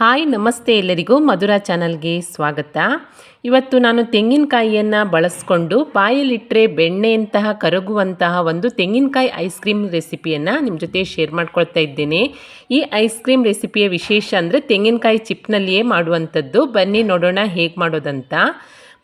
Hi ನಮಸ್ತೆ ಎಲ್ಲರಿಗೂ ಮಧುರಾ ಚಾನಲ್ಗೆ ಸ್ವಾಗತ. ಇವತ್ತು ನಾನು ತೆಂಗಿನಕಾಯಿಯನ್ನು ಬಳಸ್ಕೊಂಡು ಬಾಯಲ್ಲಿಟ್ಟರೆ ಬೆಣ್ಣೆಯಂತಹ ಕರಗುವಂತಹ ಒಂದು ತೆಂಗಿನಕಾಯಿ ಐಸ್ ಕ್ರೀಮ್ ರೆಸಿಪಿಯನ್ನು ನಿಮ್ಮ ಜೊತೆ ಶೇರ್ ಮಾಡ್ಕೊಳ್ತಾ ಇದ್ದೇನೆ. ಈ ಐಸ್ ಕ್ರೀಮ್ ರೆಸಿಪಿಯ ವಿಶೇಷ ಅಂದರೆ ತೆಂಗಿನಕಾಯಿ ಚಿಪ್ನಲ್ಲಿಯೇ ಮಾಡುವಂಥದ್ದು. ಬನ್ನಿ ನೋಡೋಣ ಹೇಗೆ ಮಾಡೋದಂತ.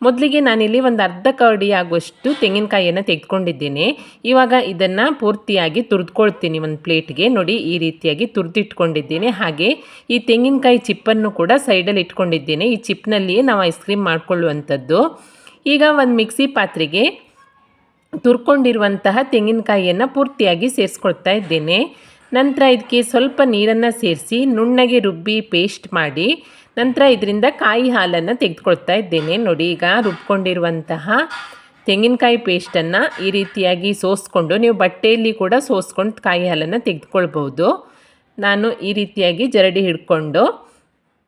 ಮೊದಲಿಗೆ ನಾನಿಲ್ಲಿ ಒಂದು ಅರ್ಧ ಕವಡಿ ಆಗುವಷ್ಟು ತೆಂಗಿನಕಾಯಿಯನ್ನು ತೆಗೆದುಕೊಂಡಿದ್ದೇನೆ. ಇವಾಗ ಇದನ್ನು ಪೂರ್ತಿಯಾಗಿ ತುರಿದುಕೊಳ್ತೀನಿ ಒಂದು ಪ್ಲೇಟ್ಗೆ. ನೋಡಿ ಈ ರೀತಿಯಾಗಿ ತುರಿದಿಟ್ಕೊಂಡಿದ್ದೇನೆ. ಹಾಗೆ ಈ ತೆಂಗಿನಕಾಯಿ ಚಿಪ್ಪನ್ನು ಕೂಡ ಸೈಡಲ್ಲಿ ಇಟ್ಕೊಂಡಿದ್ದೇನೆ. ಈ ಚಿಪ್ನಲ್ಲಿಯೇ ನಾವು ಐಸ್ ಕ್ರೀಮ್ ಮಾಡಿಕೊಳ್ಳುವಂಥದ್ದು. ಈಗ ಒಂದು ಮಿಕ್ಸಿ ಪಾತ್ರೆಗೆ ತುರ್ಕೊಂಡಿರುವಂತಹ ತೆಂಗಿನಕಾಯಿಯನ್ನು ಪೂರ್ತಿಯಾಗಿ ಸೇರಿಸ್ಕೊಳ್ತಾ ಇದ್ದೇನೆ. ನಂತರ ಇದಕ್ಕೆ ಸ್ವಲ್ಪ ನೀರನ್ನು ಸೇರಿಸಿ ನುಣ್ಣಗೆ ರುಬ್ಬಿ ಪೇಸ್ಟ್ ಮಾಡಿ ನಂತರ ಇದರಿಂದ ಕಾಯಿ ಹಾಲನ್ನು ತೆಗೆದುಕೊಳ್ತಾ ಇದ್ದೇನೆ. ನೋಡಿ ಈಗ ರುಬ್ಕೊಂಡಿರುವಂತಹ ತೆಂಗಿನಕಾಯಿ ಪೇಸ್ಟನ್ನು ಈ ರೀತಿಯಾಗಿ ಸೋಸ್ಕೊಂಡು, ನೀವು ಬಟ್ಟೆಯಲ್ಲಿ ಕೂಡ ಸೋಸ್ಕೊಂಡು ಕಾಯಿ ಹಾಲನ್ನು ತೆಗೆದುಕೊಳ್ಬೋದು. ನಾನು ಈ ರೀತಿಯಾಗಿ ಜರಡಿ ಹಿಡ್ಕೊಂಡು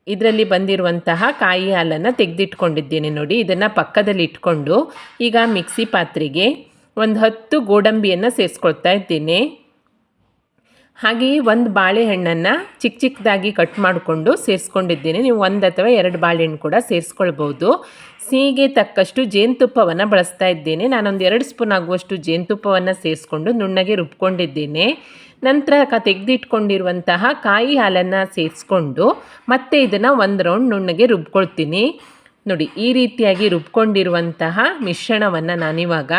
ಇದರಲ್ಲಿ ಬಂದಿರುವಂತಹ ಕಾಯಿ ಹಾಲನ್ನು ತೆಗೆದಿಟ್ಕೊಂಡಿದ್ದೇನೆ. ನೋಡಿ ಇದನ್ನು ಪಕ್ಕದಲ್ಲಿ ಇಟ್ಕೊಂಡು ಈಗ ಮಿಕ್ಸಿ ಪಾತ್ರೆಗೆ ಒಂದು 10 ಗೋಡಂಬಿಯನ್ನು ಸೇರಿಸ್ಕೊಳ್ತಾ ಇದ್ದೇನೆ. ಹಾಗೆಯೇ ಒಂದು ಬಾಳೆಹಣ್ಣನ್ನು ಚಿಕ್ಕ ಚಿಕ್ಕದಾಗಿ ಕಟ್ ಮಾಡಿಕೊಂಡು ಸೇರಿಸ್ಕೊಂಡಿದ್ದೇನೆ. ನೀವು 1 ಅಥವಾ 2 ಬಾಳೆಹಣ್ಣು ಕೂಡ ಸೇರಿಸ್ಕೊಳ್ಬೋದು. ಸಿಹಿಗೆ ತಕ್ಕಷ್ಟು ಜೇನುತುಪ್ಪವನ್ನು ಬಳಸ್ತಾ ಇದ್ದೇನೆ. ನಾನೊಂದು 2 ಸ್ಪೂನ್ ಆಗುವಷ್ಟು ಜೇನುತುಪ್ಪವನ್ನು ಸೇರಿಸ್ಕೊಂಡು ನುಣ್ಣಗೆ ರುಬ್ಕೊಂಡಿದ್ದೇನೆ. ನಂತರ ತೆಗೆದಿಟ್ಕೊಂಡಿರುವಂತಹ ಕಾಯಿ ಹಾಲನ್ನು ಸೇರಿಸ್ಕೊಂಡು ಮತ್ತೆ ಇದನ್ನು ಒಂದು ರೌಂಡ್ ನುಣ್ಣಗೆ ರುಬ್ಕೊಳ್ತೀನಿ. ನೋಡಿ ಈ ರೀತಿಯಾಗಿ ರುಬ್ಕೊಂಡಿರುವಂತಹ ಮಿಶ್ರಣವನ್ನು ನಾನಿವಾಗ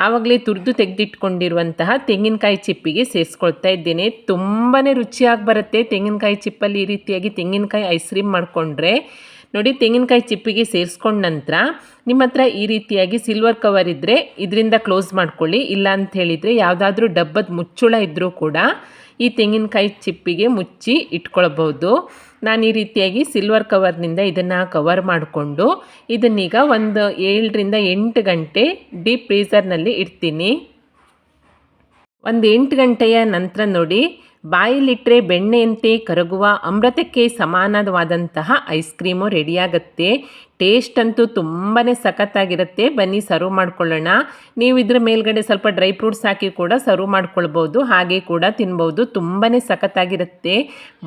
ಆವಾಗಲೇ ತುರಿದು ತೆಗೆದಿಟ್ಕೊಂಡಿರುವಂತಹ ತೆಂಗಿನಕಾಯಿ ಚಿಪ್ಪಿಗೆ ಸೇರಿಸ್ಕೊಳ್ತಾ ಇದ್ದೇನೆ. ತುಂಬಾ ರುಚಿಯಾಗಿ ಬರುತ್ತೆ ತೆಂಗಿನಕಾಯಿ ಚಿಪ್ಪಲ್ಲಿ ಈ ರೀತಿಯಾಗಿ ತೆಂಗಿನಕಾಯಿ ಐಸ್ ಕ್ರೀಮ್ ಮಾಡಿಕೊಂಡ್ರೆ. ನೋಡಿ ತೆಂಗಿನಕಾಯಿ ಚಿಪ್ಪಿಗೆ ಸೇರಿಸ್ಕೊಂಡ ನಂತರ ನಿಮ್ಮ ಹತ್ರ ಈ ರೀತಿಯಾಗಿ ಸಿಲ್ವರ್ ಕವರ್ ಇದ್ದರೆ ಇದರಿಂದ ಕ್ಲೋಸ್ ಮಾಡ್ಕೊಳ್ಳಿ. ಇಲ್ಲ ಅಂತ ಹೇಳಿದರೆ ಯಾವುದಾದ್ರೂ ಡಬ್ಬದ ಮುಚ್ಚುಳ ಇದ್ದರೂ ಕೂಡ ಈ ತೆಂಗಿನಕಾಯಿ ಚಿಪ್ಪಿಗೆ ಮುಚ್ಚಿ ಇಟ್ಕೊಳ್ಬೋದು. ನಾನು ಈ ರೀತಿಯಾಗಿ ಸಿಲ್ವರ್ ಕವರ್ನಿಂದ ಇದನ್ನು ಕವರ್ ಮಾಡಿಕೊಂಡು ಇದನ್ನೀಗ ಒಂದು 7 ರಿಂದ 8 ಗಂಟೆ ಡೀಪ್ ಫ್ರೀಝರ್ನಲ್ಲಿ ಇಡ್ತೀನಿ. ಒಂದು 8 ಗಂಟೆಯ ನಂತರ ನೋಡಿ ಬಾಯಲ್ಲಿಟ್ಟರೆ ಬೆಣ್ಣೆಯಂತೆ ಕರಗುವ ಅಮೃತಕ್ಕೆ ಸಮಾನವಾದಂತಹ ಐಸ್ ಕ್ರೀಮು ರೆಡಿಯಾಗುತ್ತೆ. ಟೇಸ್ಟ್ ಅಂತೂ ತುಂಬಾ ಸಖತ್ತಾಗಿರುತ್ತೆ. ಬನ್ನಿ ಸರ್ವ್ ಮಾಡ್ಕೊಳ್ಳೋಣ. ನೀವು ಇದ್ರ ಮೇಲ್ಗಡೆ ಸ್ವಲ್ಪ ಡ್ರೈ ಫ್ರೂಟ್ಸ್ ಹಾಕಿ ಕೂಡ ಸರ್ವ್ ಮಾಡ್ಕೊಳ್ಬೋದು, ಹಾಗೆ ಕೂಡ ತಿನ್ಬೋದು. ತುಂಬಾ ಸಖತ್ತಾಗಿರುತ್ತೆ.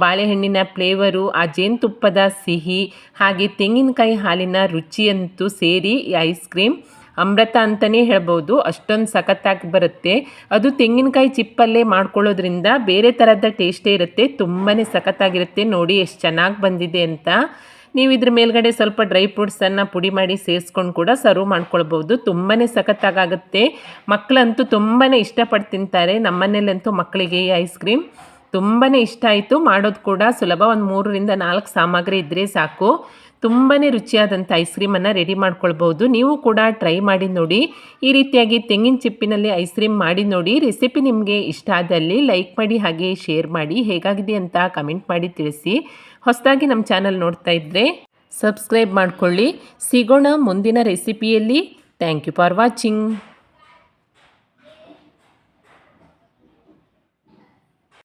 ಬಾಳೆಹಣ್ಣಿನ ಫ್ಲೇವರು, ಆ ಜೇನುತುಪ್ಪದ ಸಿಹಿ, ಹಾಗೆ ತೆಂಗಿನಕಾಯಿ ಹಾಲಿನ ರುಚಿಯಂತೂ ಸೇರಿ ಈ ಐಸ್ ಕ್ರೀಮ್ ಅಮೃತ ಅಂತಲೇ ಹೇಳ್ಬೋದು. ಅಷ್ಟೊಂದು ಸಖತ್ತಾಗಿ ಬರುತ್ತೆ. ಅದು ತೆಂಗಿನಕಾಯಿ ಚಿಪ್ಪಲ್ಲೇ ಮಾಡ್ಕೊಳ್ಳೋದ್ರಿಂದ ಬೇರೆ ಥರದ ಟೇಸ್ಟೇ ಇರುತ್ತೆ. ತುಂಬಾ ಸಖತ್ತಾಗಿರುತ್ತೆ. ನೋಡಿ ಎಷ್ಟು ಚೆನ್ನಾಗಿ ಬಂದಿದೆ ಅಂತ. ನೀವು ಇದ್ರ ಮೇಲ್ಗಡೆ ಸ್ವಲ್ಪ ಡ್ರೈ ಫ್ರೂಟ್ಸನ್ನು ಪುಡಿ ಮಾಡಿ ಸೇರಿಸ್ಕೊಂಡು ಕೂಡ ಸರ್ವ್ ಮಾಡ್ಕೊಳ್ಬೋದು. ತುಂಬಾ ಸಖತ್ತಾಗುತ್ತೆ. ಮಕ್ಕಳಂತೂ ತುಂಬಾ ಇಷ್ಟಪಟ್ಟು ತಿಂತಾರೆ. ನಮ್ಮನೇಲಂತೂ ಮಕ್ಕಳಿಗೆ ಈ ಐಸ್ ಕ್ರೀಮ್ ತುಂಬಾ ಇಷ್ಟ ಆಯಿತು. ಮಾಡೋದು ಕೂಡ ಸುಲಭ. ಒಂದು 3 ರಿಂದ 4 ಸಾಮಗ್ರಿ ಇದ್ದರೆ ಸಾಕು. ತುಂಬಾ ರುಚಿಯಾದಂಥ ಐಸ್ ಕ್ರೀಮನ್ನು ರೆಡಿ ಮಾಡ್ಕೊಳ್ಬೋದು. ನೀವು ಕೂಡ ಟ್ರೈ ಮಾಡಿ ನೋಡಿ. ಈ ರೀತಿಯಾಗಿ ತೆಂಗಿನ ಚಿಪ್ಪಿನಲ್ಲಿ ಐಸ್ ಕ್ರೀಮ್ ಮಾಡಿ ನೋಡಿ. ರೆಸಿಪಿ ನಿಮಗೆ ಇಷ್ಟ ಆದಲ್ಲಿ ಲೈಕ್ ಮಾಡಿ, ಹಾಗೆ ಶೇರ್ ಮಾಡಿ. ಹೇಗಾಗಿದೆ ಅಂತ ಕಮೆಂಟ್ ಮಾಡಿ ತಿಳಿಸಿ. ಹೊಸದಾಗಿ ನಮ್ಮ ಚಾನಲ್ ನೋಡ್ತಾ ಇದ್ದರೆ ಸಬ್ಸ್ಕ್ರೈಬ್ ಮಾಡಿಕೊಳ್ಳಿ. ಸಿಗೋಣ ಮುಂದಿನ ರೆಸಿಪಿಯಲ್ಲಿ. Thank you for watching.